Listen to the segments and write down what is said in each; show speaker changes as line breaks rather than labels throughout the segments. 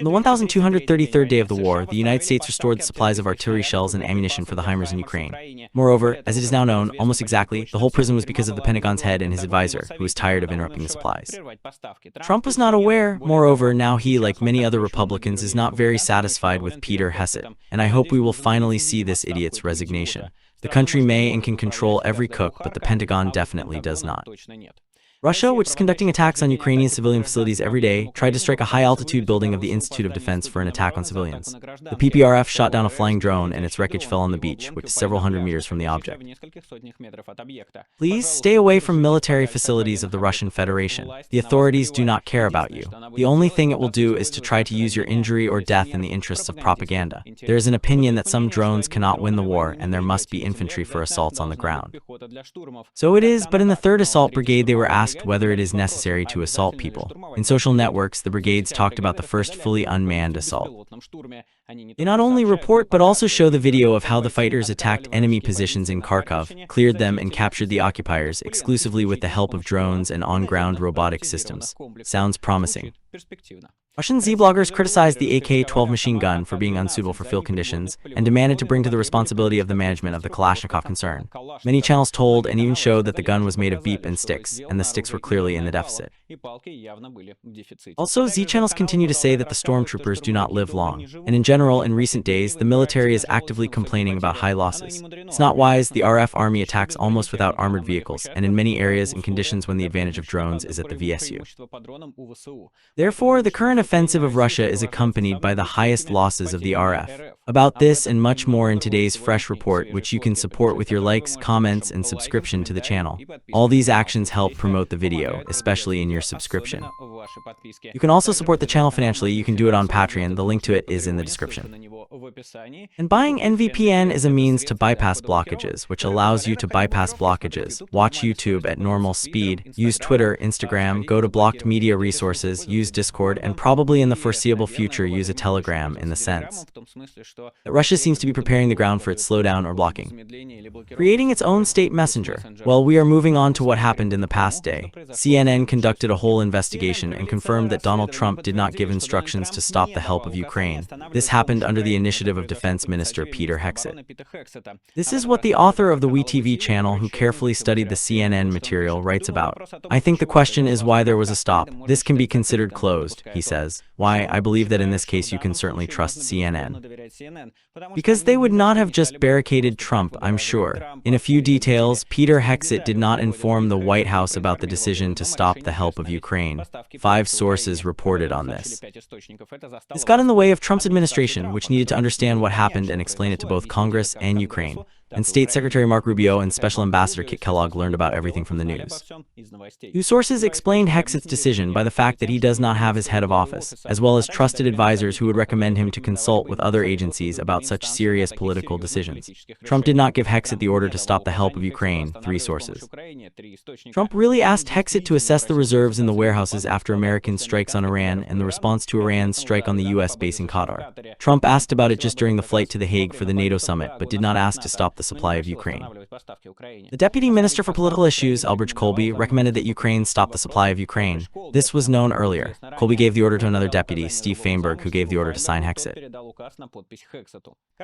On the 1233rd day of the war, the United States restored the supplies of artillery shells and ammunition for the HIMARS in Ukraine. Moreover, as it is now known, almost exactly, the whole prison was because of the Pentagon's head and his advisor, who was tired of interrupting the supplies. Trump was not aware. Moreover, now he, like many other Republicans, is not very satisfied with Pete Hegseth, and I hope we will finally see this idiot's resignation. The country may and can control every cook, but the Pentagon definitely does not. Russia, which is conducting attacks on Ukrainian civilian facilities every day, tried to strike a high-altitude building of the Institute of Defense for an attack on civilians. The PPRF shot down a flying drone and its wreckage fell on the beach, which is several hundred meters from the object. Please stay away from military facilities of the Russian Federation. The authorities do not care about you. The only thing it will do is to try to use your injury or death in the interests of propaganda. There is an opinion that some drones cannot win the war and there must be infantry for assaults on the ground. So it is, but in the 3rd Assault Brigade they were asked whether it is necessary to assault people. In social networks, the brigades talked about the first fully unmanned assault. They not only report but also show the video of how the fighters attacked enemy positions in Kharkov, cleared them and captured the occupiers exclusively with the help of drones and on-ground robotic systems. Sounds promising. Russian Z-bloggers criticized the AK-12 machine gun for being unsuitable for field conditions and demanded to bring to the responsibility of the management of the Kalashnikov concern. Many channels told and even showed that the gun was made of beep and sticks, and the sticks were clearly in the deficit. Also, Z-channels continue to say that the stormtroopers do not live long, and in general, in recent days, the military is actively complaining about high losses. It's not wise. The RF army attacks almost without armored vehicles, and in many areas in conditions when the advantage of drones is at the VSU. Therefore, the current offensive of Russia is accompanied by the highest losses of the RF. About this and much more in today's fresh report, which you can support with your likes, comments, and subscription to the channel. All these actions help promote the video, especially in your subscription. You can also support the channel financially. You can do it on Patreon. The link to it is in the description. And buying NVPN is a means to bypass blockages, which allows you to bypass blockages, watch YouTube at normal speed, use Twitter, Instagram, go to blocked media resources, use Discord, and probably in the foreseeable future use a Telegram in the sense that Russia seems to be preparing the ground for its slowdown or blocking. Creating its own state messenger. Well, we are moving on to what happened in the past day. CNN conducted a whole investigation and confirmed that Donald Trump did not give instructions to stop the help of Ukraine. This happened under the initiative of Defense Minister Pete Hegseth. This is what the author of the WeTV channel, who carefully studied the CNN material, writes about. I think the question is why there was a stop. This can be considered closed, he says. Why? I believe that in this case you can certainly trust CNN. Because they would not have just barricaded Trump, I'm sure. In a few details, Pete Hegseth did not inform the White House about the decision to stop the help of Ukraine. 5 sources reported on this. This got in the way of Trump's administration, which needed to understand what happened and explain it to both Congress and Ukraine. And State Secretary Marco Rubio and Special Ambassador Kit Kellogg learned about everything from the news. 2 sources explained Hegseth's decision by the fact that he does not have his head of office, as well as trusted advisors who would recommend him to consult with other agencies about such serious political decisions. Trump did not give Hegseth the order to stop the help of Ukraine, 3 sources. Trump really asked Hegseth to assess the reserves in the warehouses after American strikes on Iran and the response to Iran's strike on the U.S. base in Qatar. Trump asked about it just during the flight to The Hague for the NATO summit, but did not ask to stop the supply of Ukraine. The Deputy Minister for Political Issues, Elbridge Colby, recommended that Ukraine stop the supply of Ukraine. This was known earlier. Colby gave the order to another deputy, Steve Feinberg, who gave the order to sign Hegseth.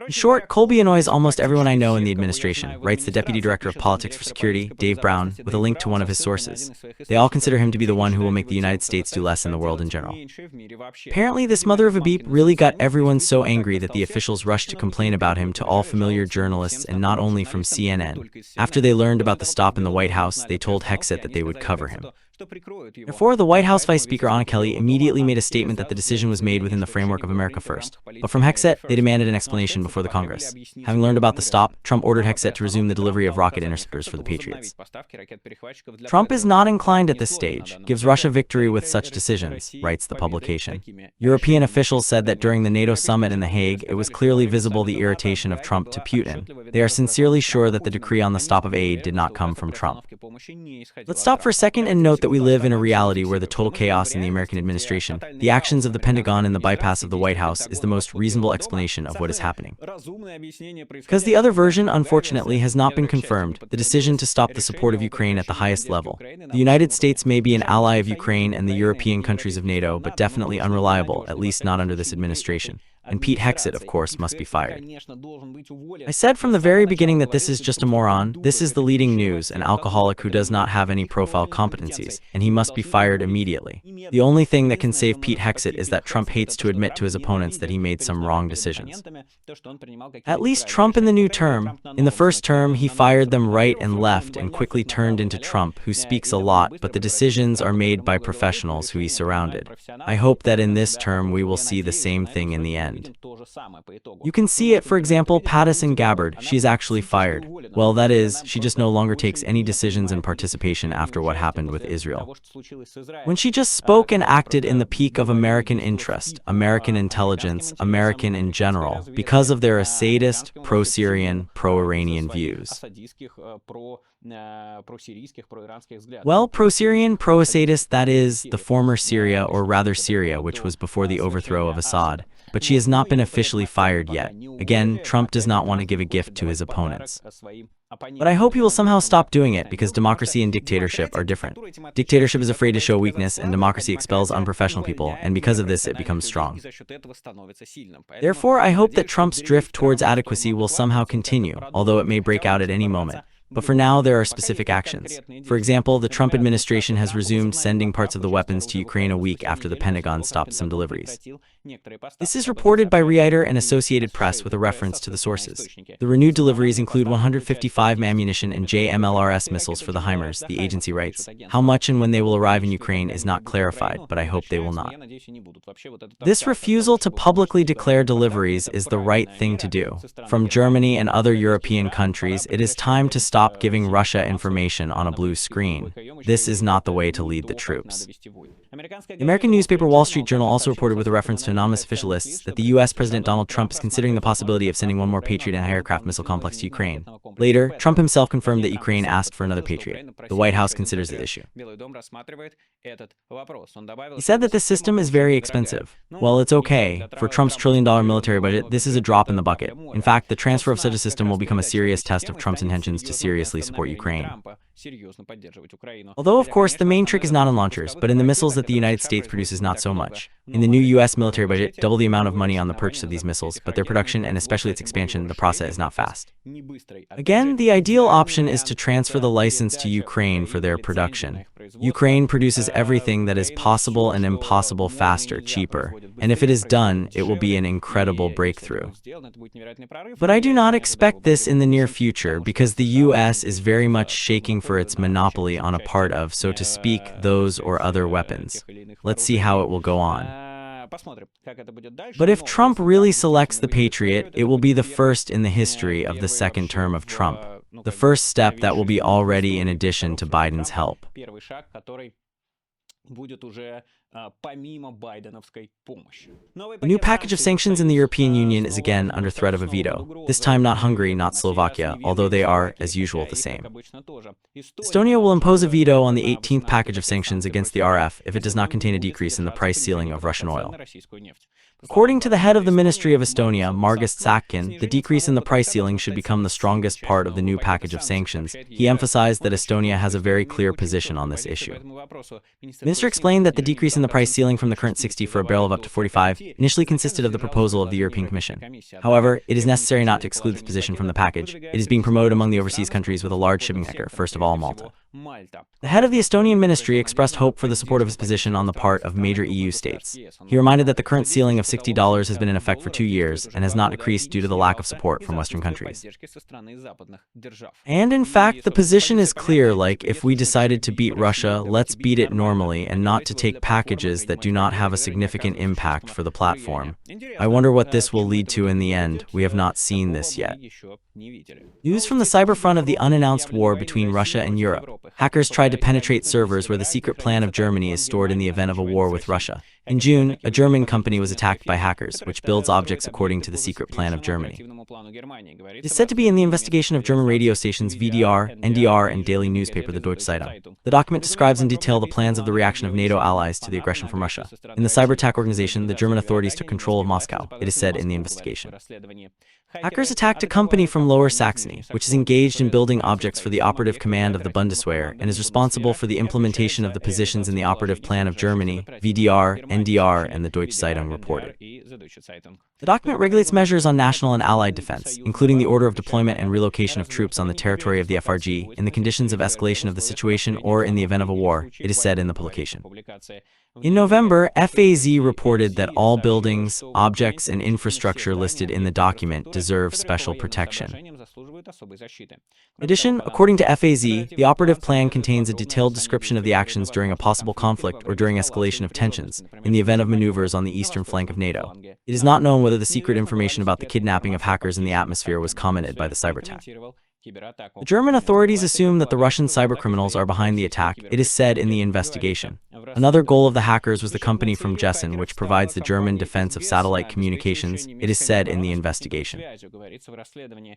In short, Colby annoys almost everyone I know in the administration, writes the Deputy Director of Politics for Security, Dave Brown, with a link to one of his sources. They all consider him to be the one who will make the United States do less in the world in general. Apparently, this mother of a beep really got everyone so angry that the officials rushed to complain about him to all familiar journalists and not only from CNN. After they learned about the stop in the White House, they told Hegseth that they would cover him. Therefore, the White House Vice Speaker Anna Kelly immediately made a statement that the decision was made within the framework of America First. But from Hegseth, they demanded an explanation before the Congress. Having learned about the stop, Trump ordered Hegseth to resume the delivery of rocket interceptors for the Patriots. Trump is not inclined at this stage, gives Russia victory with such decisions, writes the publication. European officials said that during the NATO summit in The Hague, it was clearly visible the irritation of Trump to Putin. They are sincerely sure that the decree on the stop of aid did not come from Trump. Let's stop for a second and note that we live in a reality where the total chaos in the American administration, the actions of the Pentagon and the bypass of the White House is the most reasonable explanation of what is happening. Because the other version, unfortunately, has not been confirmed, the decision to stop the support of Ukraine at the highest level. The United States may be an ally of Ukraine and the European countries of NATO, but definitely unreliable, at least not under this administration. And Pete Hegseth, of course, must be fired. I said from the very beginning that this is just a moron. This is the leading news, an alcoholic who does not have any profile competencies, and he must be fired immediately. The only thing that can save Pete Hegseth is that Trump hates to admit to his opponents that he made some wrong decisions. At least Trump in the new term. In the first term, he fired them right and left and quickly turned into Trump, who speaks a lot, but the decisions are made by professionals who he surrounded. I hope that in this term we will see the same thing in the end. You can see it, for example, Pattison Gabbard, she is actually fired. Well, that is, she just no longer takes any decisions and participation after what happened with Israel. When she just spoke and acted in the peak of American interest, American intelligence, American in general, because of their sadist, pro-Syrian, pro-Iranian views. Well, pro-Syrian, pro-Assadist, that is, the former Syria, or rather Syria, which was before the overthrow of Assad. But she has not been officially fired yet. Again, Trump does not want to give a gift to his opponents. But I hope he will somehow stop doing it, because democracy and dictatorship are different. Dictatorship is afraid to show weakness, and democracy expels unprofessional people, and because of this it becomes strong. Therefore, I hope that Trump's drift towards adequacy will somehow continue, although it may break out at any moment. But for now, there are specific actions. For example, the Trump administration has resumed sending parts of the weapons to Ukraine a week after the Pentagon stopped some deliveries. This is reported by Reiter and Associated Press with a reference to the sources. The renewed deliveries include 155 ammunition and JMLRS missiles for the HIMARS, the agency writes. How much and when they will arrive in Ukraine is not clarified, but I hope they will not. This refusal to publicly declare deliveries is the right thing to do. From Germany and other European countries, it is time to stop giving Russia information on a blue screen. This is not the way to lead the troops. The American newspaper Wall Street Journal also reported with a reference to anonymous official lists that the U.S. President Donald Trump is considering the possibility of sending one more Patriot anti-aircraft missile complex to Ukraine. Later, Trump himself confirmed that Ukraine asked for another Patriot. The White House considers the issue. He said that this system is very expensive. Well, it's okay. For Trump's trillion-dollar military budget, this is a drop in the bucket. In fact, the transfer of such a system will become a serious test of Trump's intentions to seriously support Ukraine. Although, of course, the main trick is not in launchers, but in the missiles that the United States produces, not so much. In the new U.S. military budget, double the amount of money on the purchase of these missiles, but their production and especially its expansion, the process is not fast. Again, the ideal option is to transfer the license to Ukraine for their production. Ukraine produces everything that is possible and impossible faster, cheaper, and if it is done, it will be an incredible breakthrough. But I do not expect this in the near future because the U.S. is very much shaking for its monopoly on a part of, so to speak, those or other weapons. Let's see how it will go on. But if Trump really selects the Patriot, it will be the first in the history of the second term of Trump. The first step that will be already in addition to Biden's help. A new package of sanctions in the European Union is again under threat of a veto. This time not Hungary, not Slovakia, although they are, as usual, the same. Estonia will impose a veto on the 18th package of sanctions against the RF if it does not contain a decrease in the price ceiling of Russian oil. According to the head of the Ministry of Estonia, Margus Tsakkin, the decrease in the price ceiling should become the strongest part of the new package of sanctions. He emphasized that Estonia has a very clear position on this issue. The minister explained that the decrease in the price ceiling from the current 60 for a barrel of up to 45 initially consisted of the proposal of the European Commission. However, it is necessary not to exclude this position from the package. It is being promoted among the overseas countries with a large shipping sector, first of all Malta. The head of the Estonian ministry expressed hope for the support of his position on the part of major EU states. He reminded that the current ceiling of $60 has been in effect for 2 years and has not decreased due to the lack of support from Western countries. And in fact, the position is clear, like, if we decided to beat Russia, let's beat it normally and not to take packages that do not have a significant impact for the platform. I wonder what this will lead to in the end. We have not seen this yet. News from the cyber front of the unannounced war between Russia and Europe. hackers tried to penetrate servers where the secret plan of Germany is stored in the event of a war with Russia. In June, a German company was attacked by hackers, which builds objects according to the secret plan of Germany. It is said to be in the investigation of German radio stations VDR, NDR, and daily newspaper the Deutsche Zeitung. The document describes in detail the plans of the reaction of NATO allies to the aggression from Russia. In the cyber attack organization, the German authorities took control of Moscow, it is said in the investigation. Hackers attacked a company from Lower Saxony, which is engaged in building objects for the operative command of the Bundeswehr and is responsible for the implementation of the positions in the operative plan of Germany, VDR, NDR, and the Deutsche Zeitung reported. The document regulates measures on national and allied defense, including the order of deployment and relocation of troops on the territory of the FRG, in the conditions of escalation of the situation or in the event of a war, it is said in the publication. In November, FAZ reported that all buildings, objects, and infrastructure listed in the document deserve special protection. In addition, according to FAZ, the operative plan contains a detailed description of the actions during a possible conflict or during escalation of tensions, in the event of maneuvers on the eastern flank of NATO. It is not known whether the secret information about the kidnapping of hackers in the atmosphere was commented by the cyber attack. The German authorities assume that the Russian cybercriminals are behind the attack, it is said in the investigation. Another goal of the hackers was the company from Jessen, which provides the German defense of satellite communications, it is said in the investigation.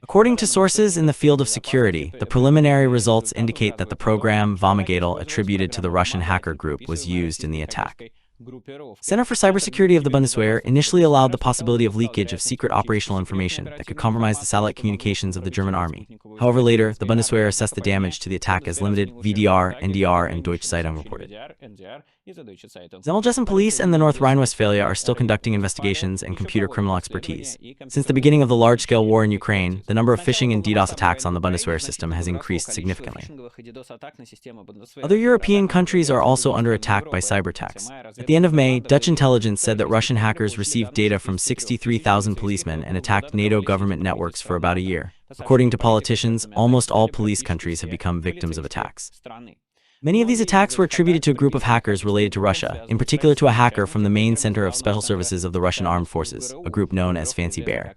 According to sources in the field of security, the preliminary results indicate that the program Vomagadel attributed to the Russian hacker group was used in the attack. Center for Cybersecurity of the Bundeswehr initially allowed the possibility of leakage of secret operational information that could compromise the satellite communications of the German army. However, later, the Bundeswehr assessed the damage to the attack as limited, VDR, NDR, and Deutsche Zeitung reported. Zemeljessen Police and the North Rhine-Westphalia are still conducting investigations and computer criminal expertise. Since the beginning of the large-scale war in Ukraine, the number of phishing and DDoS attacks on the Bundeswehr system has increased significantly. Other European countries are also under attack by cyber attacks. At the end of May, Dutch intelligence said that Russian hackers received data from 63,000 policemen and attacked NATO government networks for about a year. According to politicians, almost all police countries have become victims of attacks. Many of these attacks were attributed to a group of hackers related to Russia, in particular to a hacker from the main center of special services of the Russian armed forces, a group known as Fancy Bear.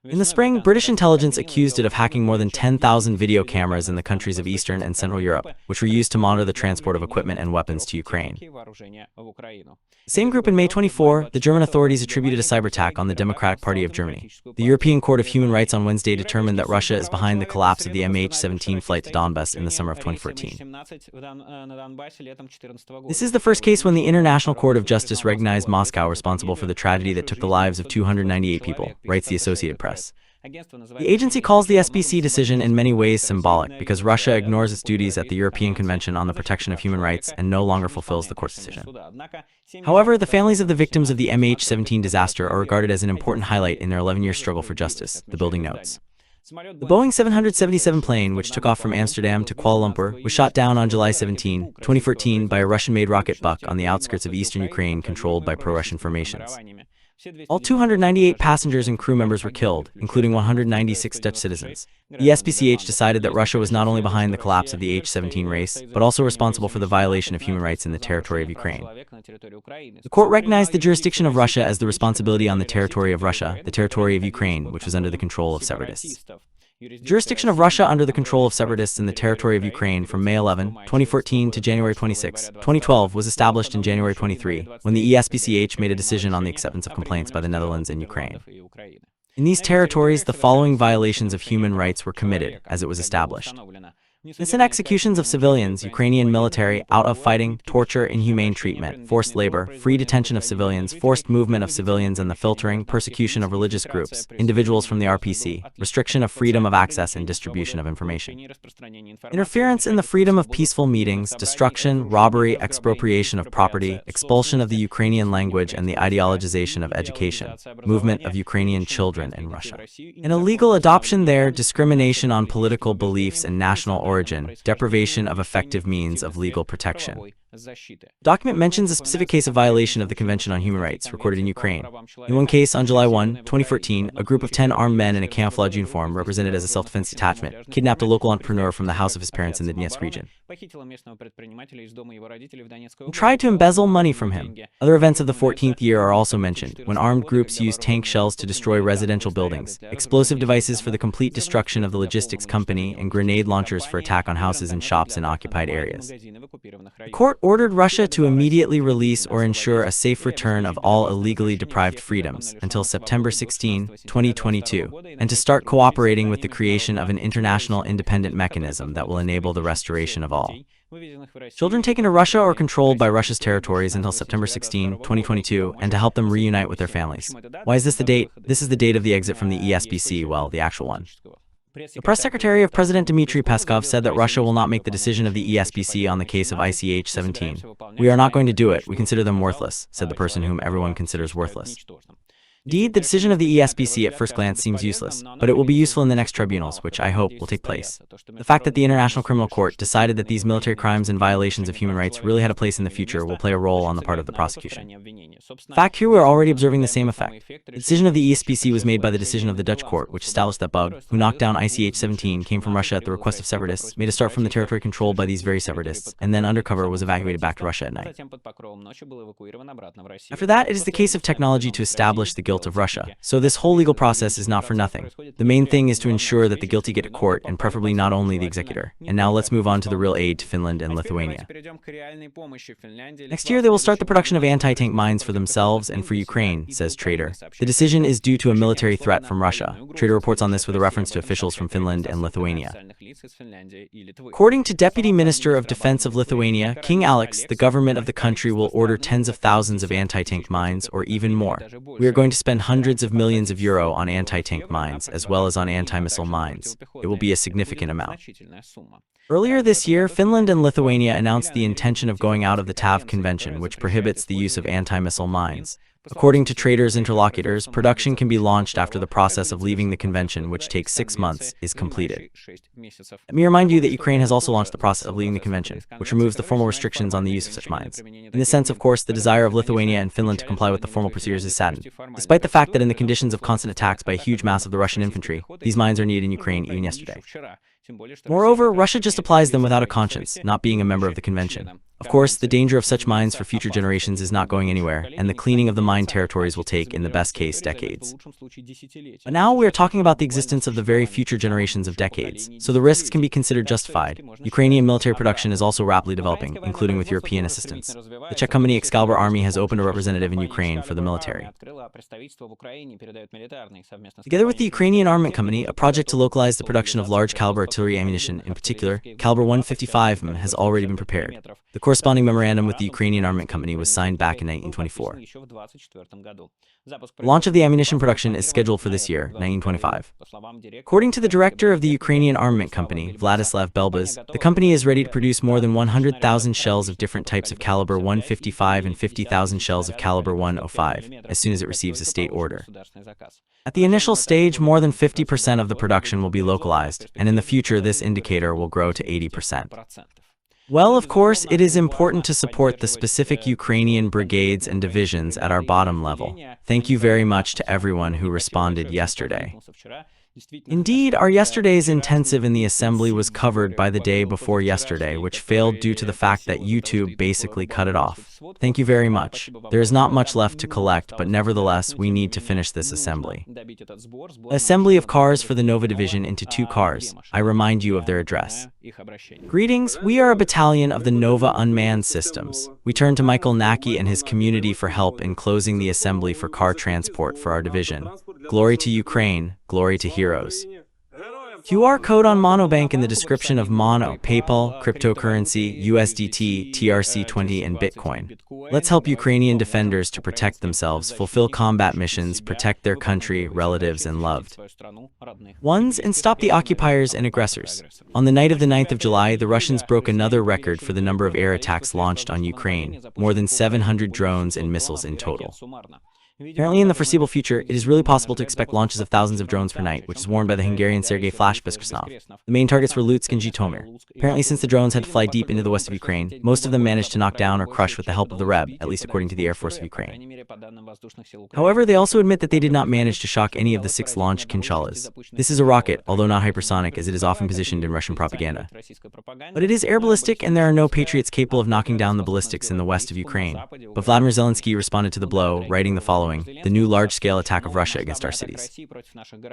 In the spring, British intelligence accused it of hacking more than 10,000 video cameras in the countries of Eastern and Central Europe, which were used to monitor the transport of equipment and weapons to Ukraine. The same group in May 24, the German authorities attributed a cyber attack on the Democratic Party of Germany. The European Court of Human Rights on Wednesday determined that Russia is behind the collapse of the MH17 flight to Donbass in the summer of 2014. This is the first case when the International Court of Justice recognized Moscow responsible for the tragedy that took the lives of 298 people, writes the Associated Press. The agency calls the SBC decision in many ways symbolic because Russia ignores its duties at the European Convention on the Protection of Human Rights and no longer fulfills the court's decision. However, the families of the victims of the MH17 disaster are regarded as an important highlight in their 11-year struggle for justice, the building notes. The Boeing 777 plane, which took off from Amsterdam to Kuala Lumpur, was shot down on July 17, 2014 by a Russian-made rocket buck on the outskirts of eastern Ukraine controlled by pro-Russian formations. All 298 passengers and crew members were killed, including 196 Dutch citizens. The SPCH decided that Russia was not only behind the collapse of the H-17 race, but also responsible for the violation of human rights in the territory of Ukraine. The court recognized the jurisdiction of Russia as the responsibility on the territory of Russia, the territory of Ukraine, which was under the control of separatists. Jurisdiction of Russia under the control of separatists in the territory of Ukraine from May 11, 2014 to January 26, 2012 was established in January 23, when the ESPCH made a decision on the acceptance of complaints by the Netherlands and Ukraine. In these territories, the following violations of human rights were committed, as it was established. Innocent executions of civilians, Ukrainian military, out of fighting, torture, inhumane treatment, forced labor, free detention of civilians, forced movement of civilians and the filtering, persecution of religious groups, individuals from the RPC, restriction of freedom of access and distribution of information. Interference in the freedom of peaceful meetings, destruction, robbery, expropriation of property, expulsion of the Ukrainian language and the ideologization of education, movement of Ukrainian children in Russia. An illegal adoption there, discrimination on political beliefs and national origin, deprivation of effective means of legal protection, Document mentions a specific case of violation of the Convention on Human Rights recorded in Ukraine. In one case, on July 1, 2014, a group of 10 armed men in a camouflage uniform represented as a self-defense detachment kidnapped a local entrepreneur from the house of his parents in the Donetsk region and tried to embezzle money from him. Other events of the 14th year are also mentioned, when armed groups used tank shells to destroy residential buildings, explosive devices for the complete destruction of the logistics company, and grenade launchers for attack on houses and shops in occupied areas. The court ordered Russia to immediately release or ensure a safe return of all illegally deprived freedoms until September 16, 2022, and to start cooperating with the creation of an international independent mechanism that will enable the restoration of all children taken to Russia or controlled by Russia's territories until September 16, 2022, and to help them reunite with their families. Why is this the date? This is the date of the exit from the ESBC, well, the actual one. The press secretary of President Dmitry Peskov said that Russia will not make the decision of the ESBC on the case of ICH-17. We are not going to do it. We consider them worthless, said the person whom everyone considers worthless. Indeed, the decision of the ESBC at first glance seems useless, but it will be useful in the next tribunals, which I hope will take place. The fact that the International Criminal Court decided that these military crimes and violations of human rights really had a place in the future will play a role on the part of the prosecution. In fact, here we are already observing the same effect. The decision of the ESBC was made by the decision of the Dutch court, which established that Bug, who knocked down ICH-17, came from Russia at the request of separatists, made a start from the territory controlled by these very separatists, and then undercover was evacuated back to Russia at night. After that, it is the case of technology to establish the guilt of Russia. So this whole legal process is not for nothing. The main thing is to ensure that the guilty get to court, and preferably not only the executor. And now let's move on to the real aid to Finland and Lithuania. Next year, they will start the production of anti-tank mines for themselves and for Ukraine, says Trader. The decision is due to a military threat from Russia. Trader reports on this with a reference to officials from Finland and Lithuania. According to Deputy Minister of Defense of Lithuania, King Alex, the government of the country will order tens of thousands of anti-tank mines, or even more. We are going to spend hundreds of millions of euro on anti-tank mines, as well as on anti-missile mines. It will be a significant amount. Earlier this year, Finland and Lithuania announced the intention of going out of the TAV Convention, which prohibits the use of anti-missile mines. According to Trader's interlocutors, production can be launched after the process of leaving the convention, which takes 6 months, is completed. Let me remind you that Ukraine has also launched the process of leaving the convention, which removes the formal restrictions on the use of such mines. In this sense, of course, the desire of Lithuania and Finland to comply with the formal procedures is saddened. Despite the fact that in the conditions of constant attacks by a huge mass of the Russian infantry, these mines are needed in Ukraine even yesterday. Moreover, Russia just applies them without a conscience, not being a member of the convention. Of course, the danger of such mines for future generations is not going anywhere, and the cleaning of the mine territories will take, in the best case, decades. But now we are talking about the existence of the very future generations of decades, so the risks can be considered justified. Ukrainian military production is also rapidly developing, including with European assistance. The Czech company Excalibur Army has opened a representative in Ukraine for the military. Together with the Ukrainian Armament Company, a project to localize the production of large caliber artillery ammunition, in particular, caliber 155 mm, has already been prepared. The corresponding memorandum with the Ukrainian Armament Company was signed back in 1924. The launch of the ammunition production is scheduled for this year, 1925. According to the director of the Ukrainian Armament Company, Vladislav Belbaz, the company is ready to produce more than 100,000 shells of different types of caliber 155 and 50,000 shells of caliber 105, as soon as it receives a state order. At the initial stage, more than 50% of the production will be localized, and in the future this indicator will grow to 80%. Well, of course, it is important to support the specific Ukrainian brigades and divisions at our bottom level. Thank you very much to everyone who responded yesterday. Indeed, our yesterday's intensive in the assembly was covered by the day before yesterday, which failed due to the fact that YouTube basically cut it off. Thank you very much. There is not much left to collect, but nevertheless, we need to finish this assembly. Assembly of cars for the Nova Division into 2 cars. I remind you of their address. Greetings, we are a battalion of the Nova Unmanned Systems. We turn to Michael Nacke and his community for help in closing the assembly for car transport for our division. Glory to Ukraine, glory to heroes. QR code on Monobank in the description of Mono, PayPal, cryptocurrency, USDT, TRC20 and Bitcoin. Let's help Ukrainian defenders to protect themselves, fulfill combat missions, protect their country, relatives and loved ones, and stop the occupiers and aggressors. On the night of the 9th of July, the Russians broke another record for the number of air attacks launched on Ukraine, more than 700 drones and missiles in total. Apparently in the foreseeable future, it is really possible to expect launches of thousands of drones per night, which is warned by the Hungarian Sergei Flash Biskrsnov. The main targets were Lutsk and Zhytomyr. Apparently since the drones had to fly deep into the west of Ukraine, most of them managed to knock down or crush with the help of the REB, at least according to the Air Force of Ukraine. However, they also admit that they did not manage to shock any of the 6 launched Kinchalas. This is a rocket, although not hypersonic as it is often positioned in Russian propaganda. But it is air ballistic and there are no Patriots capable of knocking down the ballistics in the west of Ukraine. But Vladimir Zelensky responded to the blow, writing the following: the new large-scale attack of Russia against our cities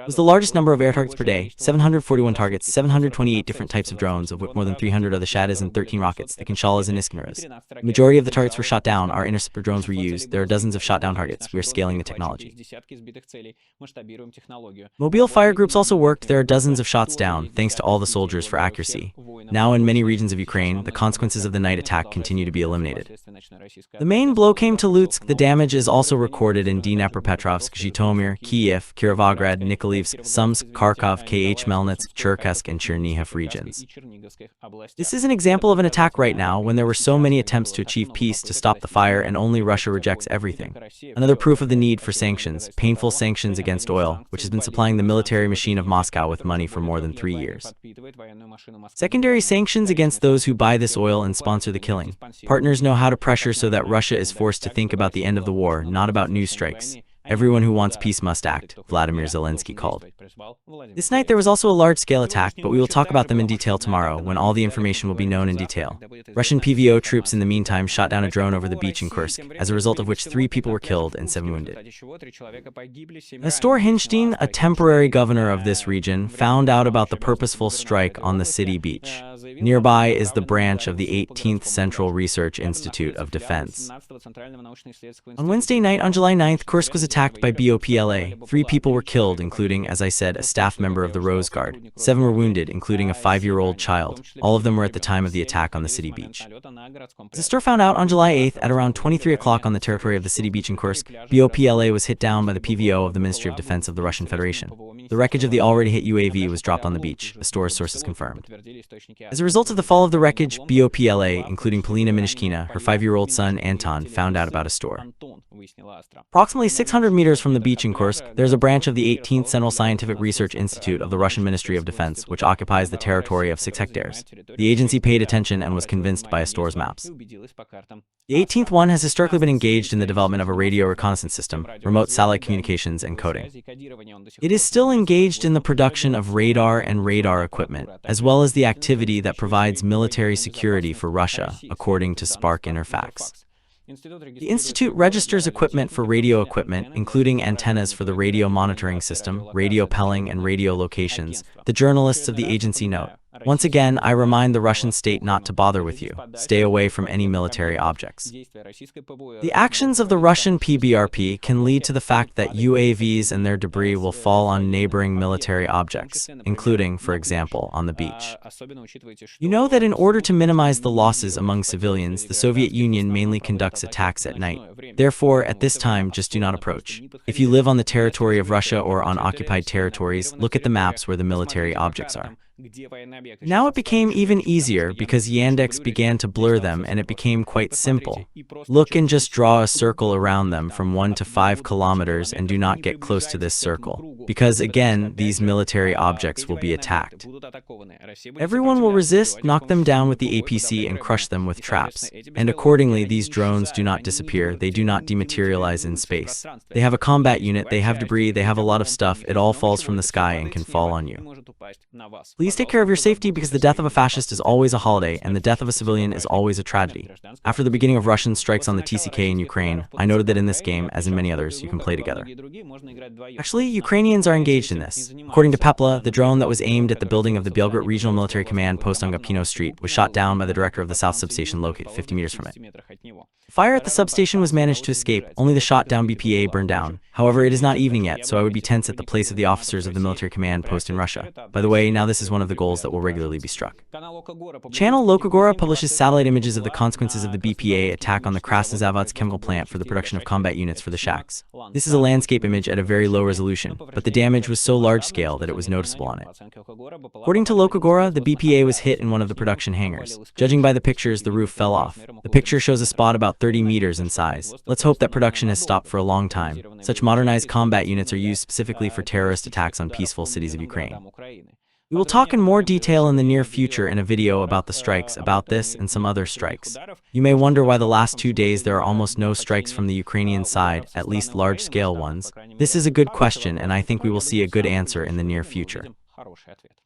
was the largest number of air targets per day, 741 targets, 728 different types of drones, of which more than 300 are the Shadas and 13 rockets, the Kinchalas and Iskanderas. The majority of the targets were shot down, our interceptor drones were used, there are dozens of shot down targets, we are scaling the technology. Mobile fire groups also worked, there are dozens of shots down, thanks to all the soldiers for accuracy. Now in many regions of Ukraine, the consequences of the night attack continue to be eliminated. The main blow came to Lutsk, the damage is also recorded in Dnepropetrovsk, Zhytomyr, Kiev, Kirovograd, Nikolaevsk, Sumsk, Kharkov, Khmelnytsk, Cherkassk, and Chernihiv regions. This is an example of an attack right now when there were so many attempts to achieve peace to stop the fire and only Russia rejects everything. Another proof of the need for sanctions, painful sanctions against oil, which has been supplying the military machine of Moscow with money for more than 3 years. Secondary sanctions against those who buy this oil and sponsor the killing. Partners know how to pressure so that Russia is forced to think about the end of the war, not about new strikes. Everyone who wants peace must act, Vladimir Zelensky called. This night there was also a large-scale attack, but we will talk about them in detail tomorrow, when all the information will be known in detail. Russian PVO troops in the meantime shot down a drone over the beach in Kursk, as a result of which 3 people were killed and 7 wounded. Nestor Hinstein, a temporary governor of this region, found out about the purposeful strike on the city beach. Nearby is the branch of the 18th Central Research Institute of Defense. On Wednesday night on July 9th, Kursk was attacked by BOPLA. 3 people were killed, including, as I said, a staff member of the Rose Guard. 7 were wounded, including a 5-year-old child. All of them were at the time of the attack on the city beach. As Nestor found out on July 8th at around 23 o'clock on the territory of the city beach in Kursk, BOPLA was hit down by the PVO of the Ministry of Defense of the Russian Federation. The wreckage of the already hit UAV was dropped on the beach, Nestor's sources confirmed. As a result of the fall of the wreckage, BOPLA, including Polina Minishkina, her 5-year-old son Anton, found out about Nestor. Approximately 600 meters from the beach in Kursk, there is a branch of the 18th Central Scientific Research Institute of the Russian Ministry of Defense, which occupies the territory of 6 hectares. The agency paid attention and was convinced by Nestor's maps. The 18th one has historically been engaged in the development of a radio reconnaissance system, remote satellite communications, and coding. It is still engaged in the production of radar and radar equipment, as well as the activity that provides military security for Russia, according to Spark Interfax. The Institute registers equipment for radio equipment, including antennas for the radio monitoring system, radio pelling, and radio locations, the journalists of the agency note. Once again, I remind the Russian state not to bother with you. Stay away from any military objects. The actions of the Russian PBRP can lead to the fact that UAVs and their debris will fall on neighboring military objects, including, for example, on the beach. You know that in order to minimize the losses among civilians, the Soviet Union mainly conducts attacks at night. Therefore, at this time, just do not approach. If you live on the territory of Russia or on occupied territories, look at the maps where the military objects are. Now it became even easier because Yandex began to blur them and it became quite simple. Look and just draw a circle around them from 1 to 5 kilometers and do not get close to this circle, because again, these military objects will be attacked. Everyone will resist, knock them down with the APC and crush them with traps. And accordingly, these drones do not disappear, they do not dematerialize in space. They have a combat unit, they have debris, they have a lot of stuff, it all falls from the sky and can fall on you. Please take care of your safety because the death of a fascist is always a holiday and the death of a civilian is always a tragedy. After the beginning of Russian strikes on the TCK in Ukraine, I noted that in this game, as in many others, you can play together. Actually, Ukrainians are engaged in this. According to Pepla, the drone that was aimed at the building of the Belgrade Regional Military Command post on Gapino Street was shot down by the director of the South Substation located 50 meters from it. Fire at the substation was managed to escape, only the shot-down BPA burned down. However, it is not evening yet, so I would be tense at the place of the officers of the military command post in Russia. By the way, now this is one one of the goals that will regularly be struck. Channel Lokogora publishes satellite images of the consequences of the BPA attack on the Krasnozavodsk chemical plant for the production of combat units for the shacks. This is a landscape image at a very low resolution, but the damage was so large-scale that it was noticeable on it. According to Lokogora, the BPA was hit in one of the production hangars. Judging by the pictures, the roof fell off. The picture shows a spot about 30 meters in size. Let's hope that production has stopped for a long time. Such modernized combat units are used specifically for terrorist attacks on peaceful cities of Ukraine. We will talk in more detail in the near future in a video about the strikes, about this and some other strikes. You may wonder why the last 2 days there are almost no strikes from the Ukrainian side, at least large-scale ones. This is a good question, and I think we will see a good answer in the near future.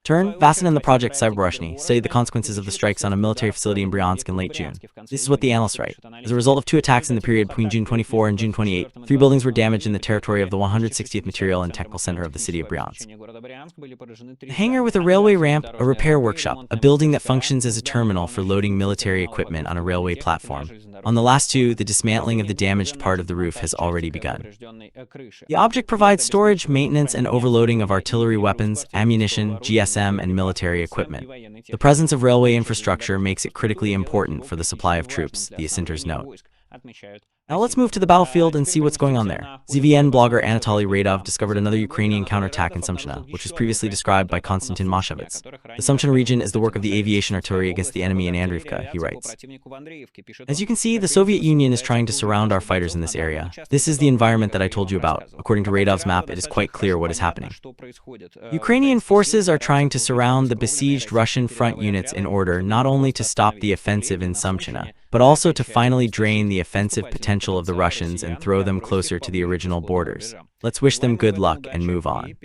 Turn, Vasin and the project Cyberrushny studied the consequences of the strikes on a military facility in Bryansk in late June. This is what the analysts write. As a result of 2 attacks in the period between June 24 and June 28, 3 buildings were damaged in the territory of the 160th Material and Technical Center of the city of Bryansk. A hangar with a railway ramp, a repair workshop, a building that functions as a terminal for loading military equipment on a railway platform. On the last 2, the dismantling of the damaged part of the roof has already begun. The object provides storage, maintenance, and overloading of artillery weapons, ammunition, GSM, and military equipment. The presence of railway infrastructure makes it critically important for the supply of troops, the assenters note. Now let's move to the battlefield and see what's going on there. ZVN blogger Anatoly Radov discovered another Ukrainian counterattack in Sumchina, which was previously described by Konstantin Mashevitz. The Sumchina region is the work of the aviation artillery against the enemy in Andriivka, he writes. As you can see, the Soviet Union is trying to surround our fighters in this area. This is the environment that I told you about. According to Radov's map, it is quite clear what is happening. Ukrainian forces are trying to surround the besieged Russian front units in order not only to stop the offensive in Sumchina, but also to finally drain the offensive potential of the Russians and throw them closer to the original borders. Let's wish them good luck and move on.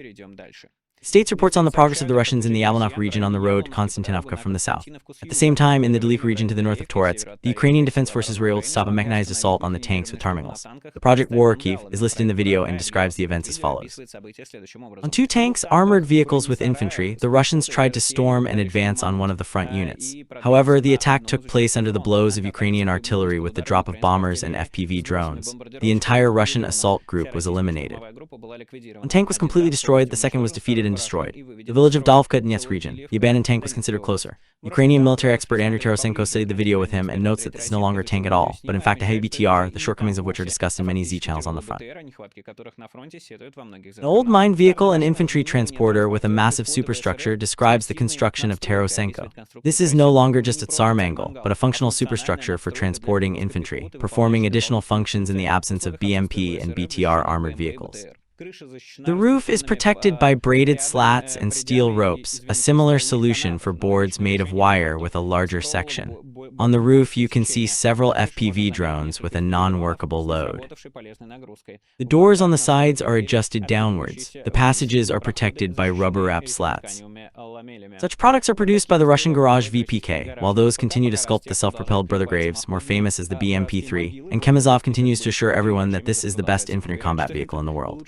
States reports on the progress of the Russians in the Yablonov region on the road to Kostyantynivka from the south. At the same time, in the Dlivka region to the north of Toretsk, the Ukrainian defense forces were able to stop a mechanized assault on the tanks with Tarmangals. The project Wararkiv is listed in the video and describes the events as follows. On 2 tanks, armored vehicles with infantry, the Russians tried to storm and advance on one of the front units. However, the attack took place under the blows of Ukrainian artillery with the drop of bombers and FPV drones. The entire Russian assault group was eliminated. One tank was completely destroyed, the second was defeated and destroyed. The village of Dalvka, Donetsk region. The abandoned tank was considered closer. Ukrainian military expert Andriy Tarosenko studied the video with him and notes that this is no longer a tank at all, but in fact a heavy BTR, the shortcomings of which are discussed in many Z channels on the front. An old mine vehicle and infantry transporter with a massive superstructure describes the construction of Tarosenko. This is no longer just a Tsar mangle, but a functional superstructure for transporting infantry, performing additional functions in the absence of BMP and BTR armored vehicles. The roof is protected by braided slats and steel ropes, a similar solution for boards made of wire with a larger section. On the roof, you can see several FPV drones with a non-workable load. The doors on the sides are adjusted downwards. The passages are protected by rubber-wrapped slats. Such products are produced by the Russian garage VPK, while those continue to sculpt the self-propelled Brother Graves, more famous as the BMP-3, and Chemizov continues to assure everyone that this is the best infantry combat vehicle in the world.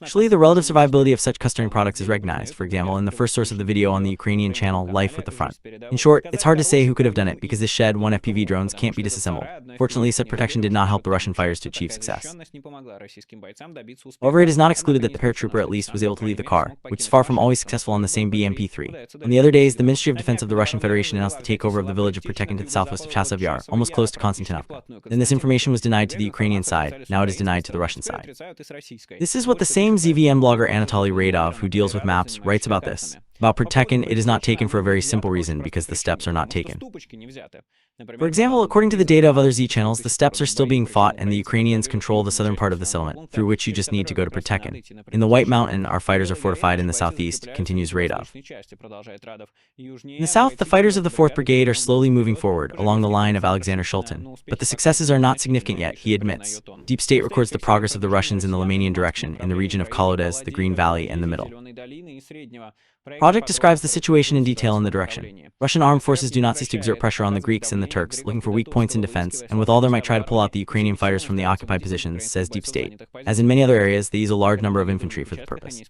Actually, the relative survivability of such custom products is recognized, for example, in the first source of the video on the Ukrainian channel, Life with the Front. In short, it's hard to say who could have done it because this Shed 1 FPV drones can't be disassembled. Fortunately, such protection did not help the Russian fighters to achieve success. However, it is not excluded that the paratrooper at least was able to leave the car, which is far from always successful on the same BMP-3. On the other days, the Ministry of Defense of the Russian Federation announced the takeover of the village of Protekin to the southwest of Chasiv Yar, almost close to Konstantinovka. Then this information was denied to the Ukrainian side, now it is denied to the Russian side. This is what the same ZVM blogger Anatoly Radov, who deals with maps, writes about this. About Protekin, it is not taken for a very simple reason, because the steps are not taken. For example, according to the data of other Z channels, the steppes are still being fought and the Ukrainians control the southern part of the settlement, through which you just need to go to Protekin. In the White Mountain, our fighters are fortified in the southeast, continues Radov. In the south, the fighters of the 4th Brigade are slowly moving forward, along the line of Alexander Shultin. But the successes are not significant yet, he admits. Deep State records the progress of the Russians in the Lemanian direction, in the region of Kolodez, the Green Valley, and the Middle. Project describes the situation in detail in the direction. Russian armed forces do not cease to exert pressure on the Greeks and the Turks, looking for weak points in defense, and with all their might try to pull out the Ukrainian fighters from the occupied positions, says Deep State. As in many other areas, they use a large number of infantry for the purpose.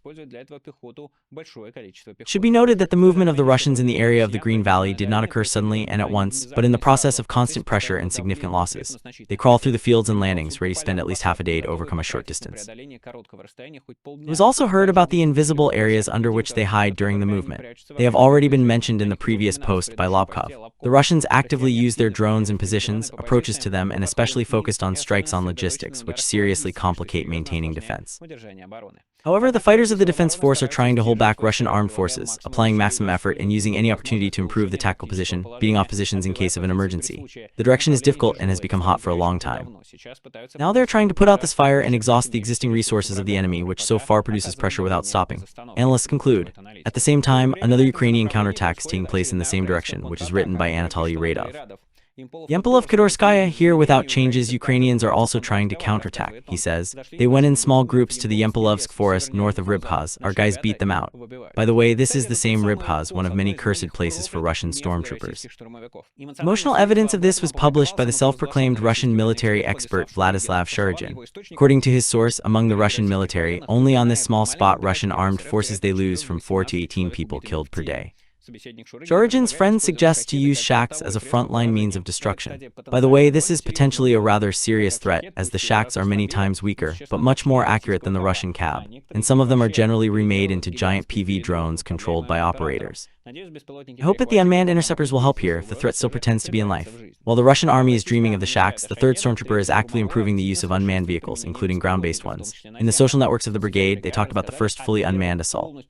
It should be noted that the movement of the Russians in the area of the Green Valley did not occur suddenly and at once, but in the process of constant pressure and significant losses. They crawl through the fields and landings, ready to spend at least half a day to overcome a short distance. It was also heard about the invisible areas under which they hide during during the movement. They have already been mentioned in the previous post by Lobkov. The Russians actively use their drones in positions, approaches to them, and especially focused on strikes on logistics, which seriously complicate maintaining defense. However, the fighters of the defense force are trying to hold back Russian armed forces, applying maximum effort and using any opportunity to improve the tactical position, beating off positions in case of an emergency. The direction is difficult and has become hot for a long time. Now they're trying to put out this fire and exhaust the existing resources of the enemy, which so far produces pressure without stopping. Analysts conclude. At the same time, another Ukrainian counterattack is taking place in the same direction, which is written by Anatoly Radov. Yempolov-Kadorskaya, here without changes, Ukrainians are also trying to counterattack, he says. They went in small groups to the Yempolovsk forest north of Rybkaz. Our guys beat them out. By the way, this is the same Rybkaz, one of many cursed places for Russian stormtroopers. Emotional evidence of this was published by the self-proclaimed Russian military expert Vladislav Shurigin. According to his source, among the Russian military, only on this small spot Russian armed forces they lose from 4 to 18 people killed per day. Shurigin's friend suggests to use shacks as a frontline means of destruction. By the way, this is potentially a rather serious threat, as the shacks are many times weaker, but much more accurate than the Russian cab, and some of them are generally remade into giant PV drones controlled by operators. I hope that the unmanned interceptors will help here if the threat still pretends to be in life. While the Russian army is dreaming of the shacks, the 3rd Stormtrooper is actively improving the use of unmanned vehicles, including ground-based ones. In the social networks of the brigade, they talked about the first fully unmanned assault.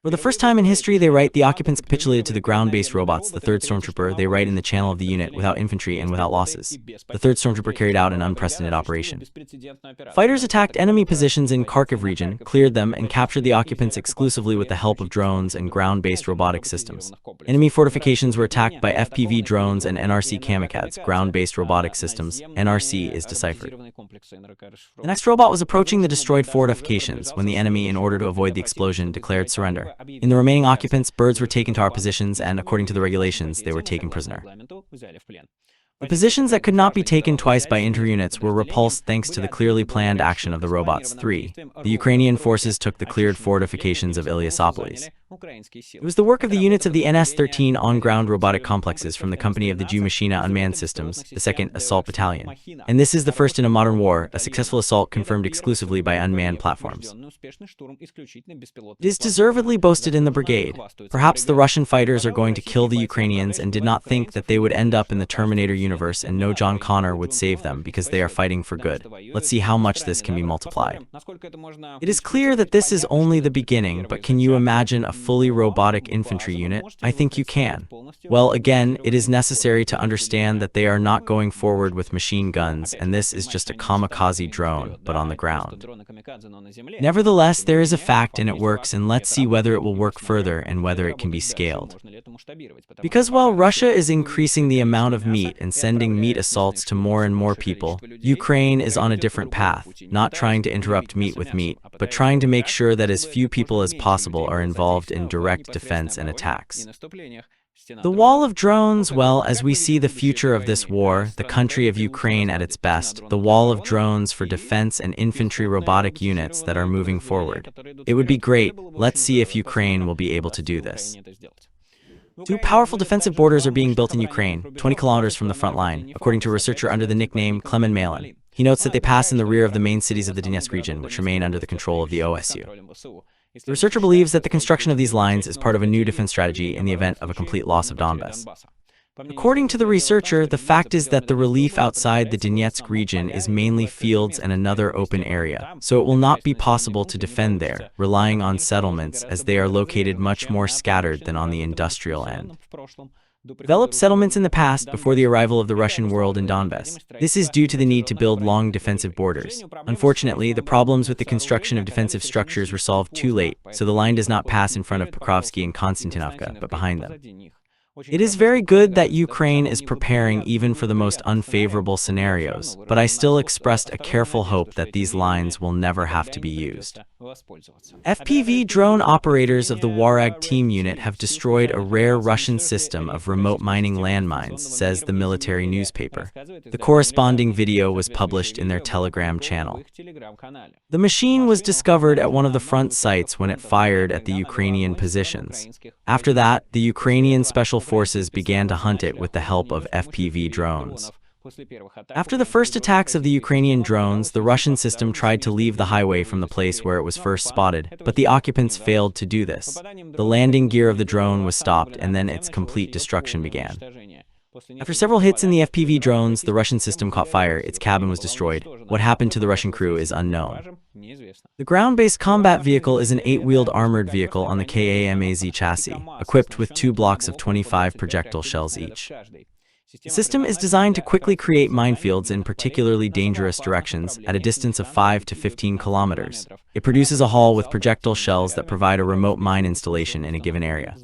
For the first time in history, they write, the occupants capitulated to the ground-based robots, the 3rd Stormtrooper, they write in the channel of the unit, without infantry and without losses. The 3rd Stormtrooper carried out an unprecedented operation. Fighters attacked enemy positions in Kharkiv region, cleared them, and captured the occupants exclusively with the help of drones and ground-based robotic systems. Enemy fortifications were attacked by FPV drones and NRC kamikazes, ground-based robotic systems. NRC is deciphered. The next robot was approaching the destroyed fortifications when the enemy, in order to avoid the explosion, declared surrender. In the remaining occupants, birds were taken to our positions and, according to the regulations, they were taken prisoner. The positions that could not be taken twice by inter-units were repulsed thanks to the clearly planned action of the robots. 3. The Ukrainian forces took the cleared fortifications of Ilyasopolys. It was the work of the units of the NS-13 on-ground robotic complexes from the company of the Jew Machina Unmanned Systems, the 2nd Assault Battalion. And this is the first in a modern war, a successful assault confirmed exclusively by unmanned platforms. It is deservedly boasted in the brigade. Perhaps the Russian fighters are going to kill the Ukrainians and did not think that they would end up in the Terminator universe and no John Connor would save them because they are fighting for good. Let's see how much this can be multiplied. It is clear that this is only the beginning, but can you imagine a fully robotic infantry unit? I think you can. Well, again, it is necessary to understand that they are not going forward with machine guns, and this is just a kamikaze drone, but on the ground. Nevertheless, there is a fact and it works, and let's see whether it will work further and whether it can be scaled. Because while Russia is increasing the amount of meat and sending meat assaults to more and more people, Ukraine is on a different path, not trying to interrupt meat with meat, but trying to make sure that as few people as possible are involved in direct defense and attacks. The wall of drones, well, as we see the future of this war, the country of Ukraine at its best, the wall of drones for defense and infantry robotic units that are moving forward. It would be great. Let's see if Ukraine will be able to do this. 2 powerful defensive borders are being built in Ukraine, 20 kilometers from the front line, according to a researcher under the nickname Klemen Malin. He notes that they pass in the rear of the main cities of the Donetsk region, which remain under the control of the OSU. The researcher believes that the construction of these lines is part of a new defense strategy in the event of a complete loss of Donbass. According to the researcher, the fact is that the relief outside the Donetsk region is mainly fields and another open area, so it will not be possible to defend there, relying on settlements as they are located much more scattered than on the industrial end. Developed settlements in the past before the arrival of the Russian world in Donbass. This is due to the need to build long defensive borders. Unfortunately, the problems with the construction of defensive structures were solved too late, so the line does not pass in front of Pokrovsky and Kostyantynivka, but behind them. It is very good that Ukraine is preparing even for the most unfavorable scenarios, but I still expressed a careful hope that these lines will never have to be used. FPV drone operators of the Warag team unit have destroyed a rare Russian system of remote mining landmines, says the military newspaper. The corresponding video was published in their Telegram channel. The machine was discovered at one of the front sites when it fired at the Ukrainian positions. After that, the Ukrainian Special Forces began to hunt it with the help of FPV drones. After the first attacks of the Ukrainian drones, the Russian system tried to leave the highway from the place where it was first spotted, but the occupants failed to do this. The landing gear of the drone was stopped, and then its complete destruction began. After several hits in the FPV drones, the Russian system caught fire, its cabin was destroyed. What happened to the Russian crew is unknown. The ground-based combat vehicle is an 8-wheeled armored vehicle on the KAMAZ chassis, equipped with 2 blocks of 25 projectile shells each. The system is designed to quickly create minefields in particularly dangerous directions at a distance of 5 to 15 kilometers. It produces a hull with projectile shells that provide a remote mine installation in a given area.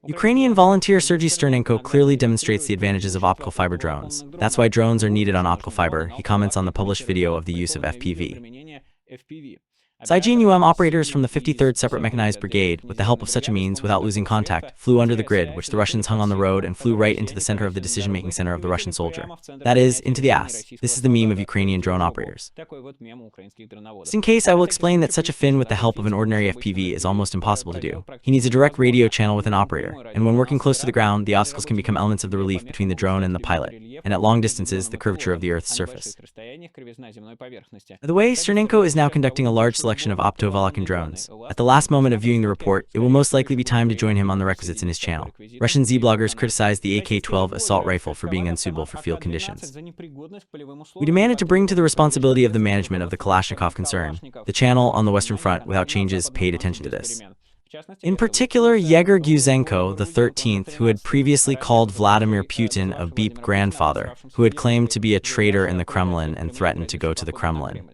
Ukrainian volunteer Sergei Sternenko clearly demonstrates the advantages of optical fiber drones. That's why drones are needed on optical fiber. He comments on the published video of the use of FPV. SIGIN operators from the 53rd Separate Mechanized Brigade, with the help of such a means without losing contact, flew under the grid, which the Russians hung on the road, and flew right into the center of the decision-making center of the Russian soldier. That is, into the ass. This is the meme of Ukrainian drone operators. Just in case, I will explain that such a fin with the help of an ordinary FPV is almost impossible to do. He needs a direct radio channel with an operator, and when working close to the ground, the obstacles can become elements of the relief between the drone and the pilot, and at long distances, the curvature of the Earth's surface. By the way, Sternenko is now conducting a large selection of opto-Volochan drones. At the last moment of viewing the report, it will most likely be time to join him on the requisites in his channel. Russian Z-bloggers criticized the AK-12 assault rifle for being unsuitable for field conditions. We demanded to bring to the responsibility of the management of the Kalashnikov concern. The channel on the Western Front, without changes, paid attention to this. In particular, Yegor Guzenko, the 13th, who had previously called Vladimir Putin a beep grandfather, who had claimed to be a traitor in the Kremlin and threatened to go to the Kremlin.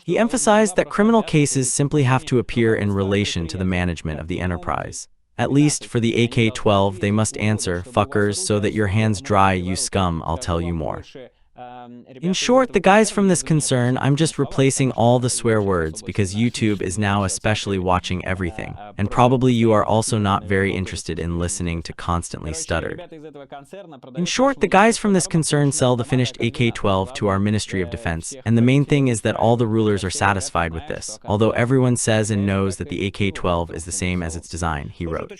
He emphasized that criminal cases simply have to appear in relation to the management of the enterprise. At least for the AK-12, they must answer, "Fuckers, so that your hands dry, you scum, I'll tell you more." In short, the guys from this concern, I'm just replacing all the swear words because YouTube is now especially watching everything, and probably you are also not very interested in listening to constantly stuttered. In short, the guys from this concern sell the finished AK-12 to our Ministry of Defense, and the main thing is that all the rulers are satisfied with this, although everyone says and knows that the AK-12 is the same as its design, he wrote.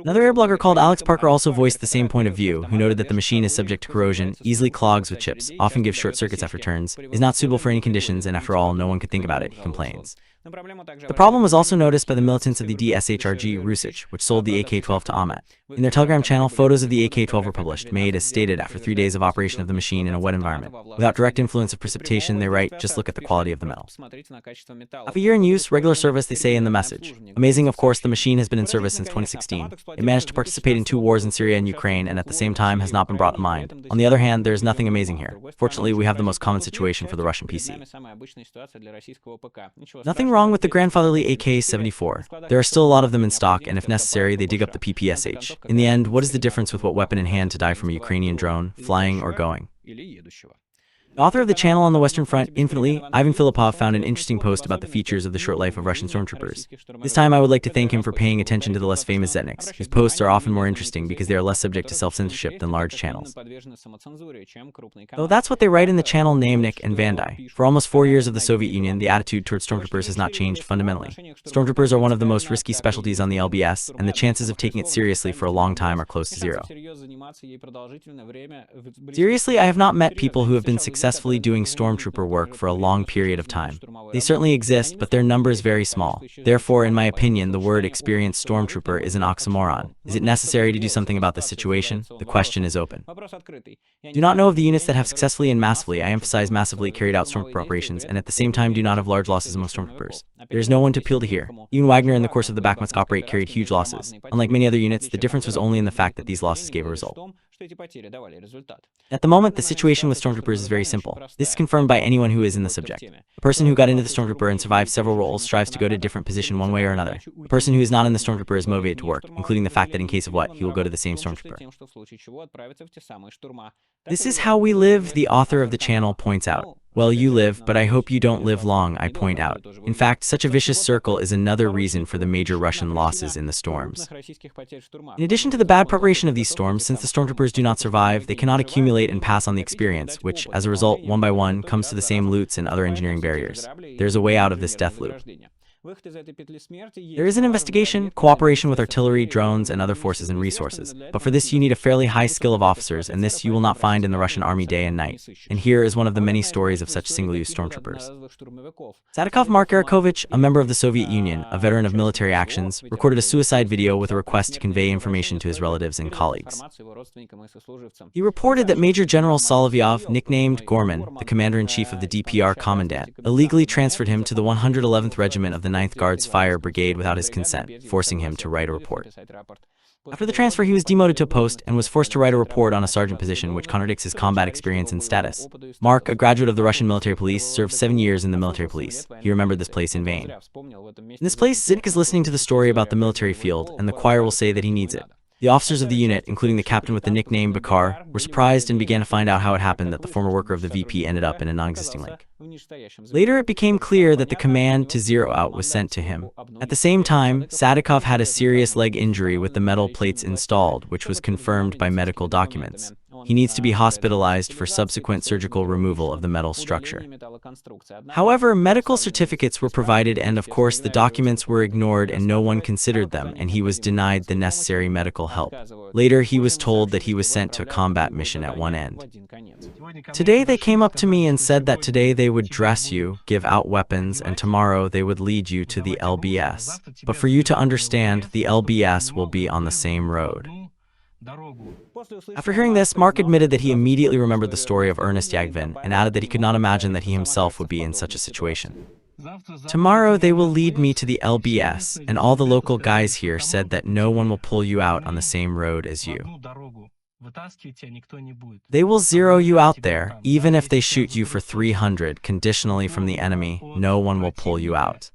Another air blogger called Alex Parker also voiced the same point of view, who noted that the machine is subject to corrosion, easily clogs with chips, often gives short circuits after turns, is not suitable for any conditions, and after all, no one could think about it, he complains. The problem was also noticed by the militants of the DSHRG Rusich, which sold the AK-12 to Ahmet. In their Telegram channel, photos of the AK-12 were published, made, as stated, after 3 days of operation of the machine in a wet environment. Without direct influence of precipitation, they write, just look at the quality of the metal. Half a year in use, regular service, they say in the message. Amazing, of course, the machine has been in service since 2016. It managed to participate in 2 wars in Syria and Ukraine, and at the same time has not been brought to mind. On the other hand, there is nothing amazing here. Fortunately, we have the most common situation for the Russian PC. Nothing wrong with the grandfatherly AK-74. There are still a lot of them in stock, and if necessary, they dig up the PPSH. In the end, what is the difference with what weapon in hand to die from a Ukrainian drone, flying or going? The author of the channel on the Western Front, Infinitely, Ivan Filipov, found an interesting post about the features of the short life of Russian stormtroopers. This time I would like to thank him for paying attention to the less famous Zetniks, whose posts are often more interesting because they are less subject to self-censorship than large channels. Though that's what they write in the channel Namnik and Vandai. For almost 4 years of the Soviet Union, the attitude towards stormtroopers has not changed fundamentally. Stormtroopers are one of the most risky specialties on the LBS, and the chances of taking it seriously for a long time are close to zero. Seriously, I have not met people who have been successfully doing stormtrooper work for a long period of time. They certainly exist, but their number is very small. Therefore, in my opinion, the word experienced stormtrooper is an oxymoron. Is it necessary to do something about this situation? The question is open. Do not know of the units that have successfully and massively, I emphasize massively, carried out stormtrooper operations, and at the same time do not have large losses among stormtroopers. There is no one to appeal to here. Even Wagner in the course of the Bakhmutsk operate carried huge losses. Unlike many other units, the difference was only in the fact that these losses gave a result. At the moment, the situation with stormtroopers is very simple. This is confirmed by anyone who is in the subject. A person who got into the stormtrooper and survived several roles strives to go to a different position one way or another. A person who is not in the stormtrooper is motivated to work, including the fact that in case of what, he will go to the same stormtrooper. This is how we live, the author of the channel points out. Well, you live, but I hope you don't live long, I point out. In fact, such a vicious circle is another reason for the major Russian losses in the storms. In addition to the bad preparation of these storms, since the stormtroopers do not survive, they cannot accumulate and pass on the experience, which, as a result, one by one, comes to the same loots and other engineering barriers. There's a way out of this death loop. There is an investigation, cooperation with artillery, drones, and other forces and resources, but for this you need a fairly high skill of officers, and this you will not find in the Russian army day and night. And here is one of the many stories of such single-use stormtroopers. Sadikov Mark Erikovich, a member of the Soviet Union, a veteran of military actions, recorded a suicide video with a request to convey information to his relatives and colleagues. He reported that Major General Solovyov, nicknamed Gorman, the commander-in-chief of the DPR commandant, illegally transferred him to the 111th Regiment of the 9th Guards Fire Brigade without his consent, forcing him to write a report. After the transfer, he was demoted to a post and was forced to write a report on a sergeant position, which contradicts his combat experience and status. Mark, a graduate of the Russian military police, served 7 years in the military police. He remembered this place in vain. In this place, Zitnik is listening to the story about the military field, and the choir will say that he needs it. The officers of the unit, including the captain with the nickname Bakar, were surprised and began to find out how it happened that the former worker of the VP ended up in a non-existing link. Later, it became clear that the command to zero out was sent to him. At the same time, Sadikov had a serious leg injury with the metal plates installed, which was confirmed by medical documents. He needs to be hospitalized for subsequent surgical removal of the metal structure. However, medical certificates were provided and of course the documents were ignored and no one considered them, and he was denied the necessary medical help. Later, he was told that he was sent to a combat mission at one end. Today they came up to me and said that today they would dress you, give out weapons, and tomorrow they would lead you to the LBS. But for you to understand, the LBS will be on the same road. After hearing this, Mark admitted that he immediately remembered the story of Ernest Yagvin and added that he could not imagine that he himself would be in such a situation. Tomorrow they will lead me to the LBS, and all the local guys here said that no one will pull you out on the same road as you. They will zero you out there, even if they shoot you for 300 conditionally from the enemy, no one will pull you out.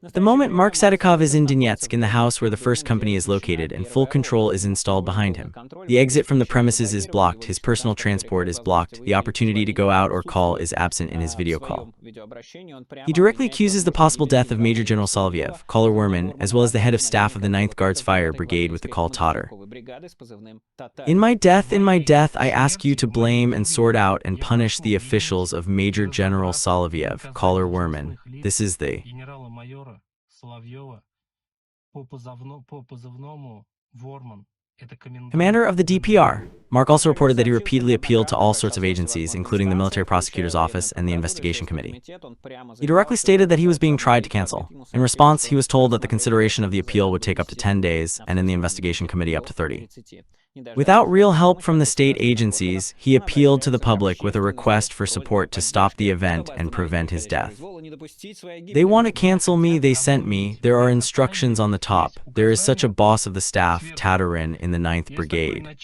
At the moment, Mark Sadikov is in Donetsk in the house where the first company is located, and full control is installed behind him. The exit from the premises is blocked, his personal transport is blocked, the opportunity to go out or call is absent in his video call. He directly accuses the possible death of Major General Solovyev, caller Werman, as well as the head of staff of the 9th Guards Fire Brigade with the call Tatar. In my death, I ask you to blame and sort out and punish the officials of Major General Solovyev, caller Werman. This is the commander of the DPR. Mark also reported that he repeatedly appealed to all sorts of agencies, including the Military Prosecutor's Office and the Investigation Committee. He directly stated that he was being tried to cancel. In response, he was told that the consideration of the appeal would take up to 10 days, and in the Investigation Committee up to 30. Without real help from the state agencies, he appealed to the public with a request for support to stop the event and prevent his death. They want to cancel me, they sent me, there are instructions on the top. There is such a boss of the staff, Tatarin, in the 9th Brigade.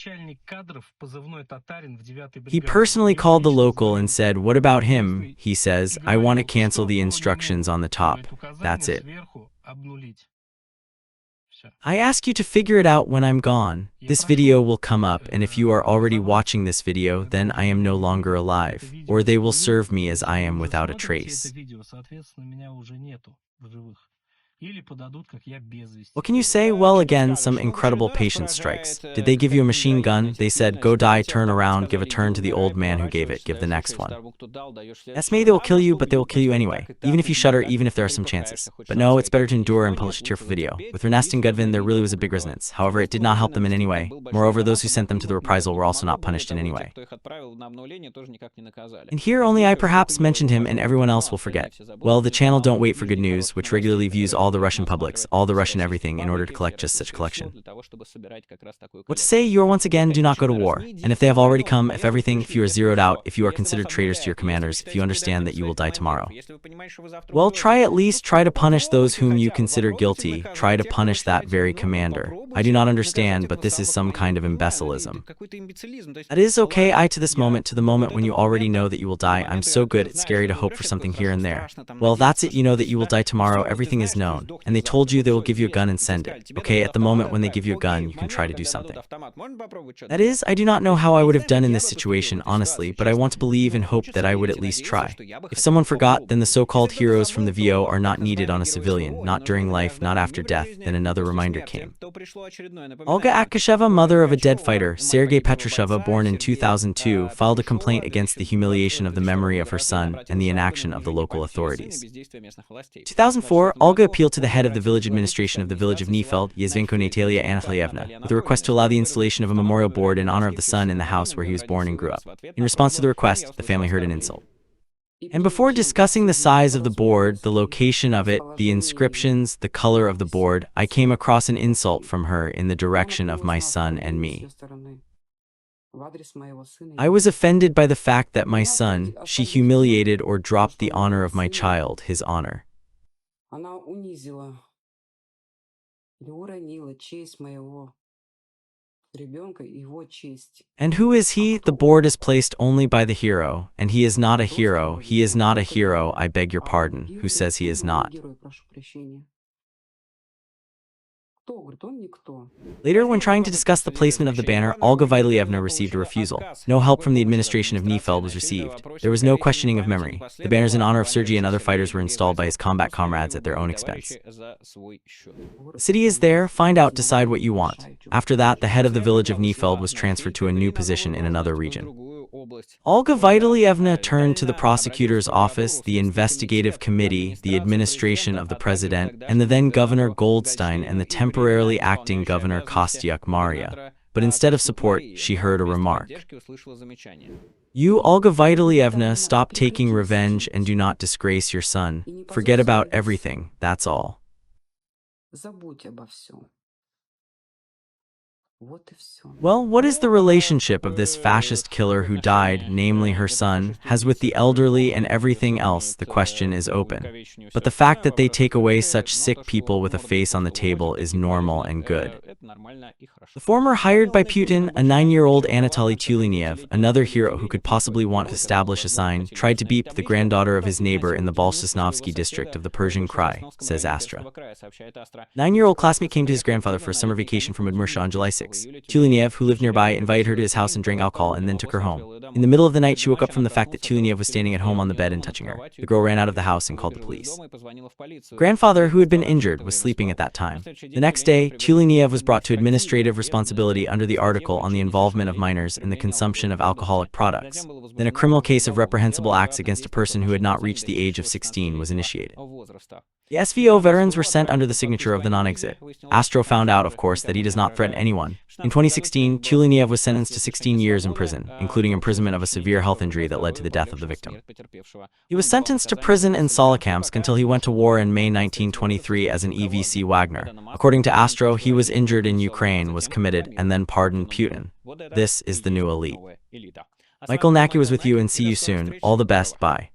He personally called the local and said, "What about him?" He says, "I want to cancel the instructions on the top. That's it. I ask you to figure it out when I'm gone. This video will come up, and if you are already watching this video, then I am no longer alive, or they will serve me as I am without a trace." What can you say? Well, again, some incredible patience strikes. Did they give you a machine gun? They said, "Go die, turn around, give a turn to the old man who gave it, give the next one." Yes, maybe they will kill you, but they will kill you anyway, even if you shudder, even if there are some chances. But no, it's better to endure and publish a tearful video. With Ernest and Gudvin, there really was a big resonance. However, it did not help them in any way. Moreover, those who sent them to the reprisal were also not punished in any way. And here only I perhaps mentioned him and everyone else will forget. Well, the channel Don't Wait for Good News, which regularly views all the Russian publics, all the Russian everything in order to collect just such collection. What to say? You are once again, do not go to war. And if they have already come, if everything, if you are zeroed out, if you are considered traitors to your commanders, if you understand that you will die tomorrow. Well, try to punish those whom you consider guilty, try to punish that very commander. I do not understand, but this is some kind of imbecilism. That is okay, to this moment, to the moment when you already know that you will die. I'm so good, it's scary to hope for something here and there. Well, that's it, you know that you will die tomorrow, everything is known. own, and they told you they will give you a gun and send it. Okay, at the moment when they give you a gun, you can try to do something. That is, I do not know how I would have done in this situation, honestly, but I want to believe and hope that I would at least try. If someone forgot, then the so-called heroes from the VO are not needed on a civilian, not during life, not after death. Then another reminder came. Olga Atkasheva, mother of a dead fighter, Sergei Petrusheva, born in 2002, filed a complaint against the humiliation of the memory of her son and the inaction of the local authorities. 2004, Olga appealed to the head of the village administration of the village of Nefeld, Yezvenko Natalia Anatolievna, with a request to allow the installation of a memorial board in honor of the son in the house where he was born and grew up. In response to the request, the family heard an insult. And before discussing the size of the board, the location of it, the inscriptions, the color of the board, I came across an insult from her in the direction of my son and me. I was offended by the fact that my son, she humiliated or dropped the honor of my child, his honor. And who is he? The board is placed only by the hero, and he is not a hero. He is not a hero, I beg your pardon. Who says he is not? Later, when trying to discuss the placement of the banner, Olga Vitalievna received a refusal. No help from the administration of Nefeld was received. There was no questioning of memory. The banners in honor of Sergei and other fighters were installed by his combat comrades at their own expense. The city is there, find out, decide what you want. After that, the head of the village of Nefeld was transferred to a new position in another region. Olga Vitalievna turned to the prosecutor's office, the investigative committee, the administration of the president, and the then governor Goldstein and the temporarily acting governor Kostyantynivka. But instead of support, she heard a remark. You, Olga Vitalievna, stop taking revenge and do not disgrace your son. Forget about everything, that's all. Well, what is the relationship of this fascist killer who died, namely her son, has with the elderly and everything else? The question is open. But the fact that they take away such sick people with a face on the table is normal and good. The former hired by Putin, a 9-year-old Anatoly Tuleniev, another hero who could possibly want to establish a sign, tried to beat the granddaughter of his neighbor in the Bolshesnovsky district of the Persian Krai, says Astra. 9-year-old classmate came to his grandfather for a summer vacation from Udmurtia on July 6. Tuleniev, who lived nearby, invited her to his house and drank alcohol and then took her home. In the middle of the night, she woke up from the fact that Tuleniev was standing at home on the bed and touching her. The girl ran out of the house and called the police. Grandfather, who had been injured, was sleeping at that time. The next day, Tuleniev was brought to administrative responsibility under the article on the involvement of minors in the consumption of alcoholic products. Then a criminal case of reprehensible acts against a person who had not reached the age of 16 was initiated. The SVO veterans were sent under the signature of the non-exit. Astro found out, of course, that he does not threaten anyone. In 2016, Tuleniev was sentenced to 16 years in prison, including imprisonment of a severe health injury that led to the death of the victim. He was sentenced to prison in Solikamsk until he went to war in May 1923 as an EVC Wagner. According to Astro, he was injured in Ukraine, was committed, and then pardoned Putin. This is the new elite. Michael Nacke was with you, and see you soon. All the best, bye.